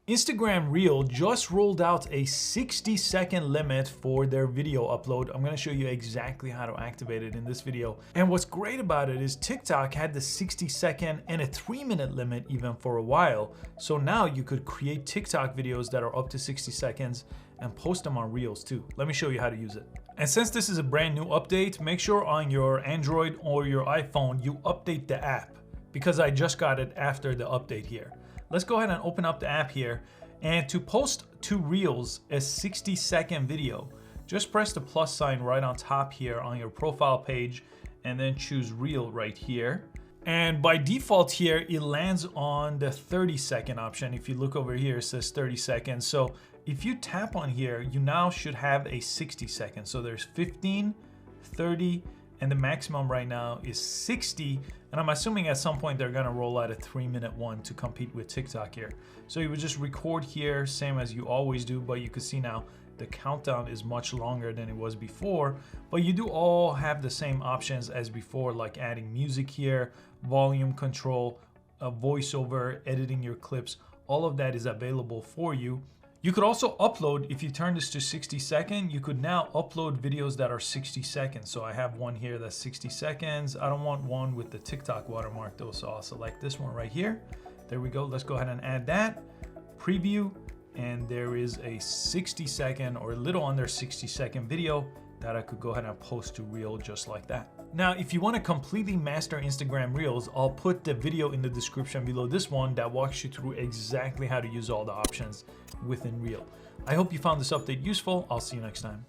Instagram Reel just rolled out a 60-second limit for their video upload. I'm gonna show you exactly how to activate it in this video. And what's great about it is TikTok had the 60-second and a 3-minute limit even for a while. So now you could create TikTok videos that are up to 60 seconds and post them on Reels too. Let me show you how to use it. And since this is a brand new update, make sure on your Android or your iPhone, you update the app, because I just got it after the update here. Let's go ahead and open up the app here. And to post to Reels a 60-second video, just press the plus sign right on top here on your profile page and then choose Reel right here. And by default here, it lands on the 30-second option. If you look over here, it says 30 seconds. So if you tap on here, you now should have a 60 seconds. So there's 15, 30, and the maximum right now is 60. And I'm assuming at some point they're gonna roll out a 3-minute one to compete with TikTok here. So you would just record here, same as you always do, but you can see now the countdown is much longer than it was before. But you do all have the same options as before, like adding music here, volume control, a voiceover, editing your clips. All of that is available for you. You could also upload, if you turn this to 60 seconds, you could now upload videos that are 60 seconds. So I have one here that's 60 seconds. I don't want one with the TikTok watermark though, so I'll select this one right here. There we go. Let's go ahead and add that. Preview, and there is a 60-second or a little under 60-second video that I could go ahead and post to Reel just like that. Now, if you want to completely master Instagram Reels, I'll put the video in the description below this one that walks you through exactly how to use all the options within Reel. I hope you found this update useful. I'll see you next time.